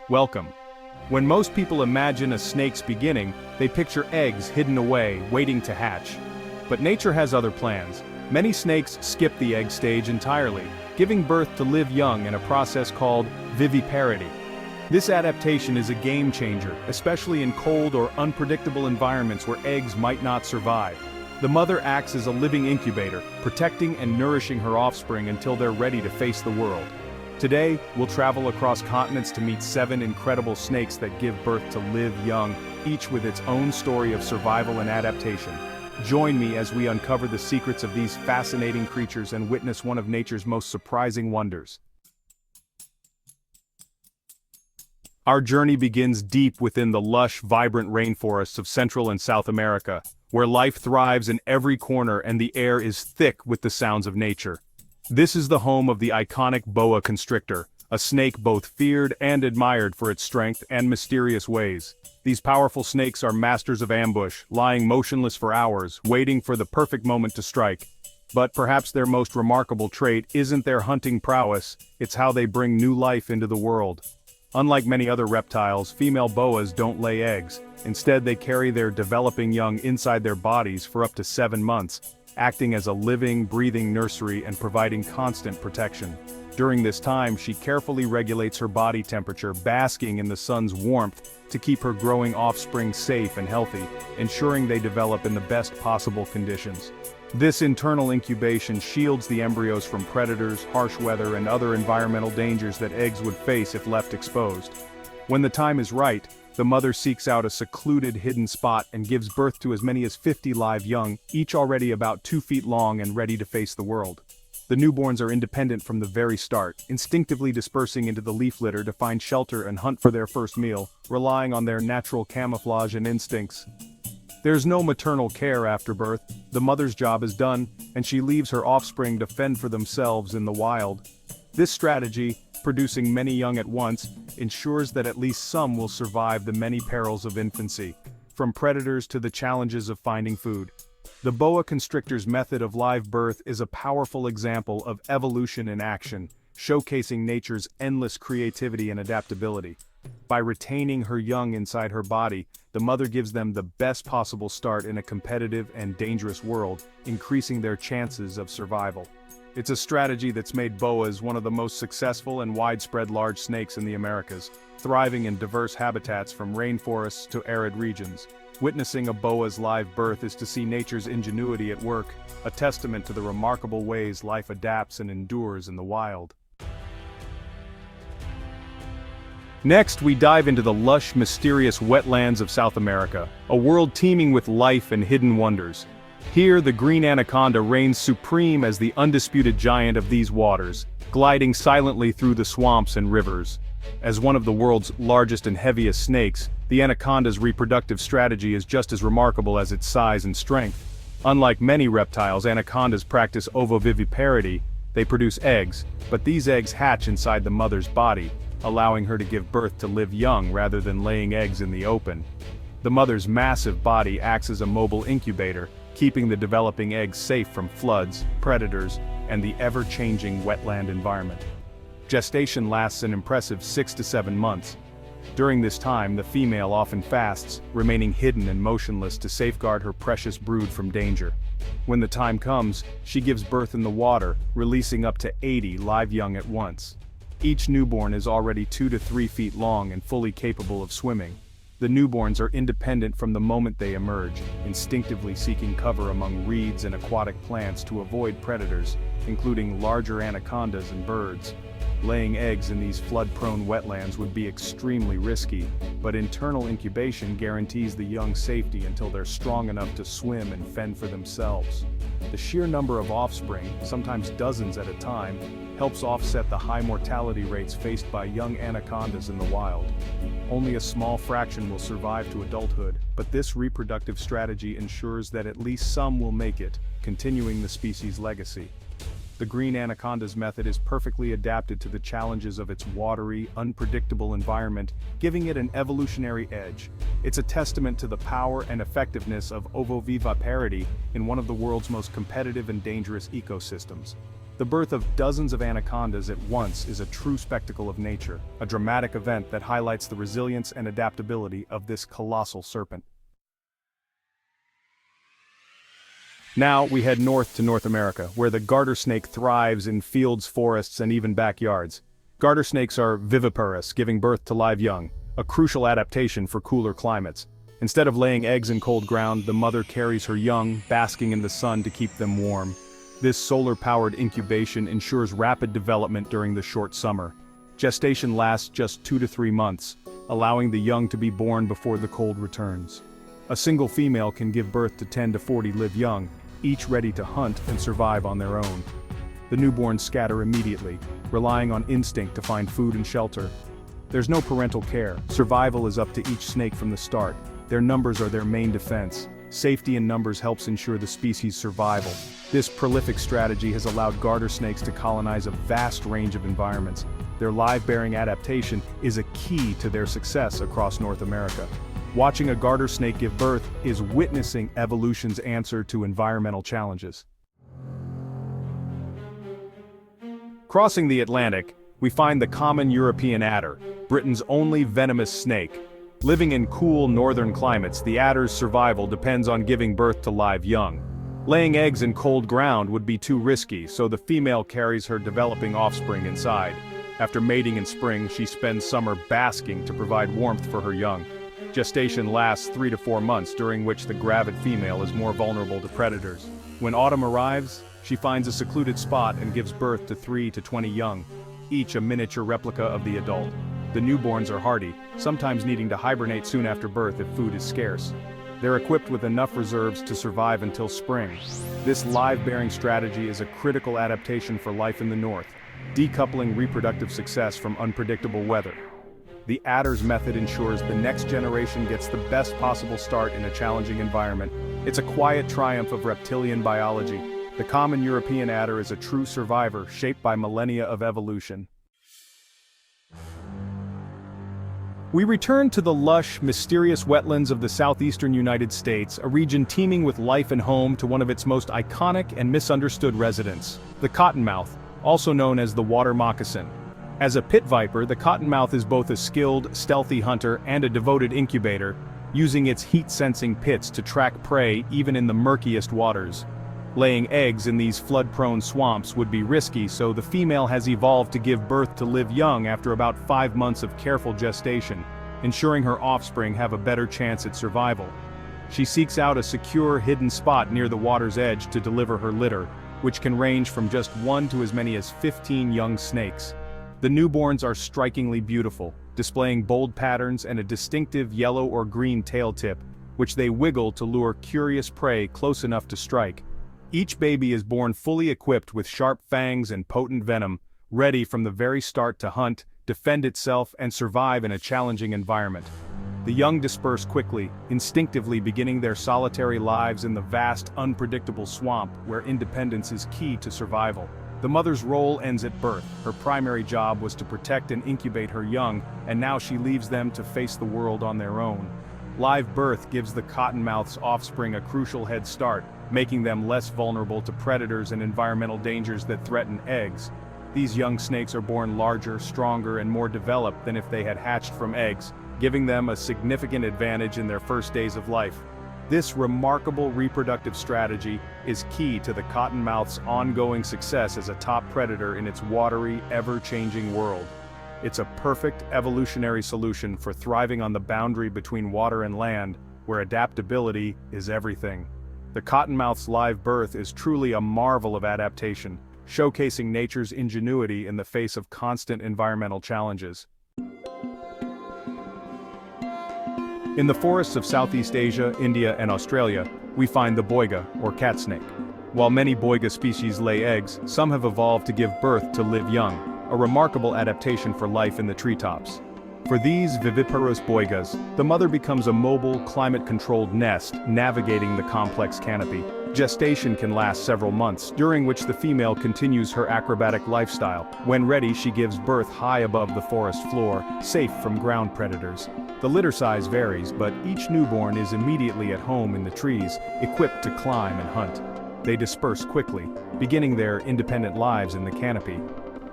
Welcome. When most people imagine a snake's beginning, they picture eggs hidden away, waiting to hatch. But nature has other plans. Many snakes skip the egg stage entirely, giving birth to live young in a process called viviparity. This adaptation is a game changer, especially in cold or unpredictable environments where eggs might not survive. The mother acts as a living incubator, protecting and nourishing her offspring until they're ready to face the world. Today, we'll travel across continents to meet 7 incredible snakes that give birth to live young, each with its own story of survival and adaptation. Join me as we uncover the secrets of these fascinating creatures and witness one of nature's most surprising wonders. Our journey begins deep within the lush, vibrant rainforests of Central and South America, where life thrives in every corner and the air is thick with the sounds of nature. This is the home of the iconic boa constrictor, a snake both feared and admired for its strength and mysterious ways. These powerful snakes are masters of ambush, lying motionless for hours, waiting for the perfect moment to strike. But perhaps their most remarkable trait isn't their hunting prowess, it's how they bring new life into the world. Unlike many other reptiles, female boas don't lay eggs. Instead, they carry their developing young inside their bodies for up to 7 months, acting as a living, breathing nursery and providing constant protection. During this time, she carefully regulates her body temperature, basking in the sun's warmth to keep her growing offspring safe and healthy, ensuring they develop in the best possible conditions. This internal incubation shields the embryos from predators, harsh weather, and other environmental dangers that eggs would face if left exposed. When the time is right, the mother seeks out a secluded hidden spot and gives birth to as many as 50 live young, each already about 2 feet long and ready to face the world. The newborns are independent from the very start, instinctively dispersing into the leaf litter to find shelter and hunt for their first meal, relying on their natural camouflage and instincts. There's no maternal care after birth, the mother's job is done, and she leaves her offspring to fend for themselves in the wild. This strategy, producing many young at once, ensures that at least some will survive the many perils of infancy, from predators to the challenges of finding food. The boa constrictor's method of live birth is a powerful example of evolution in action, showcasing nature's endless creativity and adaptability. By retaining her young inside her body, the mother gives them the best possible start in a competitive and dangerous world, increasing their chances of survival. It's a strategy that's made boas one of the most successful and widespread large snakes in the Americas, thriving in diverse habitats from rainforests to arid regions. Witnessing a boa's live birth is to see nature's ingenuity at work, a testament to the remarkable ways life adapts and endures in the wild. Next, we dive into the lush, mysterious wetlands of South America, a world teeming with life and hidden wonders. Here, the green anaconda reigns supreme as the undisputed giant of these waters, gliding silently through the swamps and rivers. As one of the world's largest and heaviest snakes, the anaconda's reproductive strategy is just as remarkable as its size and strength. Unlike many reptiles, anacondas practice ovoviviparity. They produce eggs, but these eggs hatch inside the mother's body, allowing her to give birth to live young rather than laying eggs in the open. The mother's massive body acts as a mobile incubator, keeping the developing eggs safe from floods, predators, and the ever-changing wetland environment. Gestation lasts an impressive 6 to 7 months. During this time, the female often fasts, remaining hidden and motionless to safeguard her precious brood from danger. When the time comes, she gives birth in the water, releasing up to 80 live young at once. Each newborn is already 2 to 3 feet long and fully capable of swimming. The newborns are independent from the moment they emerge, instinctively seeking cover among reeds and aquatic plants to avoid predators, including larger anacondas and birds. Laying eggs in these flood-prone wetlands would be extremely risky, but internal incubation guarantees the young safety until they're strong enough to swim and fend for themselves. The sheer number of offspring, sometimes dozens at a time, helps offset the high mortality rates faced by young anacondas in the wild. Only a small fraction will survive to adulthood, but this reproductive strategy ensures that at least some will make it, continuing the species' legacy. The green anaconda's method is perfectly adapted to the challenges of its watery, unpredictable environment, giving it an evolutionary edge. It's a testament to the power and effectiveness of ovoviviparity in one of the world's most competitive and dangerous ecosystems. The birth of dozens of anacondas at once is a true spectacle of nature, a dramatic event that highlights the resilience and adaptability of this colossal serpent. Now we head north to North America, where the garter snake thrives in fields, forests, and even backyards. Garter snakes are viviparous, giving birth to live young, a crucial adaptation for cooler climates. Instead of laying eggs in cold ground, the mother carries her young, basking in the sun to keep them warm. This solar-powered incubation ensures rapid development during the short summer. Gestation lasts just 2 to 3 months, allowing the young to be born before the cold returns. A single female can give birth to 10 to 40 live young, each ready to hunt and survive on their own. The newborns scatter immediately, relying on instinct to find food and shelter. There's no parental care. Survival is up to each snake from the start. Their numbers are their main defense. Safety in numbers helps ensure the species' survival. This prolific strategy has allowed garter snakes to colonize a vast range of environments. Their live-bearing adaptation is a key to their success across North America. Watching a garter snake give birth is witnessing evolution's answer to environmental challenges. Crossing the Atlantic, we find the common European adder, Britain's only venomous snake. Living in cool northern climates, the adder's survival depends on giving birth to live young. Laying eggs in cold ground would be too risky, so the female carries her developing offspring inside. After mating in spring, she spends summer basking to provide warmth for her young. Gestation lasts 3 to 4 months, during which the gravid female is more vulnerable to predators. When autumn arrives, she finds a secluded spot and gives birth to 3 to 20 young, each a miniature replica of the adult. The newborns are hardy, sometimes needing to hibernate soon after birth if food is scarce. They're equipped with enough reserves to survive until spring. This live-bearing strategy is a critical adaptation for life in the north, decoupling reproductive success from unpredictable weather. The adder's method ensures the next generation gets the best possible start in a challenging environment. It's a quiet triumph of reptilian biology. The common European adder is a true survivor, shaped by millennia of evolution. We return to the lush, mysterious wetlands of the southeastern United States, a region teeming with life and home to one of its most iconic and misunderstood residents, the cottonmouth, also known as the water moccasin. As a pit viper, the cottonmouth is both a skilled, stealthy hunter and a devoted incubator, using its heat-sensing pits to track prey even in the murkiest waters. Laying eggs in these flood-prone swamps would be risky, so the female has evolved to give birth to live young after about 5 months of careful gestation, ensuring her offspring have a better chance at survival. She seeks out a secure, hidden spot near the water's edge to deliver her litter, which can range from just 1 to as many as 15 young snakes. The newborns are strikingly beautiful, displaying bold patterns and a distinctive yellow or green tail tip, which they wiggle to lure curious prey close enough to strike. Each baby is born fully equipped with sharp fangs and potent venom, ready from the very start to hunt, defend itself, and survive in a challenging environment. The young disperse quickly, instinctively beginning their solitary lives in the vast, unpredictable swamp where independence is key to survival. The mother's role ends at birth. Her primary job was to protect and incubate her young, and now she leaves them to face the world on their own. Live birth gives the cottonmouth's offspring a crucial head start, making them less vulnerable to predators and environmental dangers that threaten eggs. These young snakes are born larger, stronger, and more developed than if they had hatched from eggs, giving them a significant advantage in their first days of life. This remarkable reproductive strategy is key to the cottonmouth's ongoing success as a top predator in its watery, ever-changing world. It's a perfect evolutionary solution for thriving on the boundary between water and land, where adaptability is everything. The cottonmouth's live birth is truly a marvel of adaptation, showcasing nature's ingenuity in the face of constant environmental challenges. In the forests of Southeast Asia, India, and Australia, we find the boiga, or cat snake. While many boiga species lay eggs, some have evolved to give birth to live young, a remarkable adaptation for life in the treetops. For these viviparous boigas, the mother becomes a mobile, climate-controlled nest, navigating the complex canopy. Gestation can last several months, during which the female continues her acrobatic lifestyle. When ready, she gives birth high above the forest floor, safe from ground predators. The litter size varies, but each newborn is immediately at home in the trees, equipped to climb and hunt. they disperse quickly, beginning their independent lives in the canopy.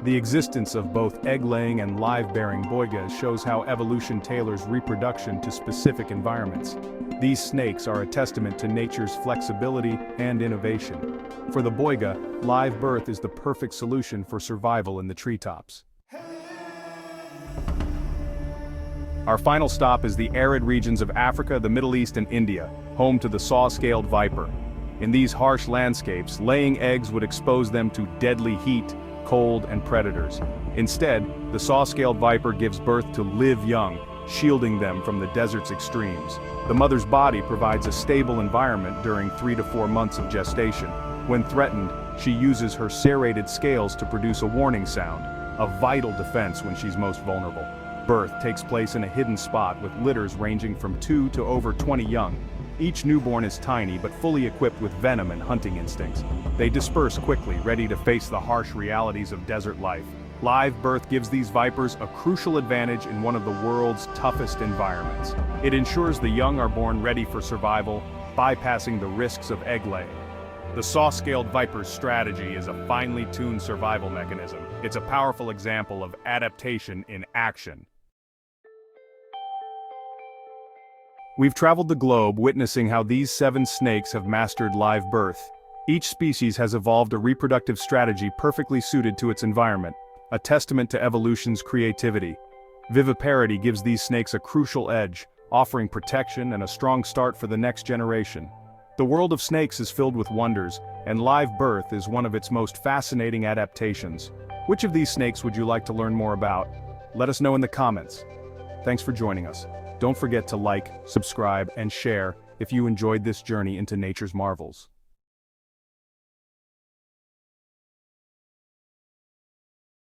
The existence of both egg-laying and live-bearing boigas shows how evolution tailors reproduction to specific environments. These snakes are a testament to nature's flexibility and innovation. For the boiga, live birth is the perfect solution for survival in the treetops. Our final stop is the arid regions of Africa, the Middle East and India, home to the saw-scaled viper. In these harsh landscapes, laying eggs would expose them to deadly heat, cold, and predators. Instead, the saw-scaled viper gives birth to live young, shielding them from the desert's extremes. The mother's body provides a stable environment during 3 to 4 months of gestation. When threatened, she uses her serrated scales to produce a warning sound, a vital defense when she's most vulnerable. Birth takes place in a hidden spot with litters ranging from 2 to over 20 young. Each newborn is tiny but fully equipped with venom and hunting instincts. They disperse quickly, ready to face the harsh realities of desert life. Live birth gives these vipers a crucial advantage in one of the world's toughest environments. It ensures the young are born ready for survival, bypassing the risks of egg laying. The saw-scaled viper's strategy is a finely tuned survival mechanism. It's a powerful example of adaptation in action. We've traveled the globe witnessing how these 7 snakes have mastered live birth. Each species has evolved a reproductive strategy perfectly suited to its environment, a testament to evolution's creativity. Viviparity gives these snakes a crucial edge, offering protection and a strong start for the next generation. The world of snakes is filled with wonders, and live birth is one of its most fascinating adaptations. Which of these snakes would you like to learn more about? Let us know in the comments. Thanks for joining us. Don't forget to like, subscribe, and share if you enjoyed this journey into nature's marvels.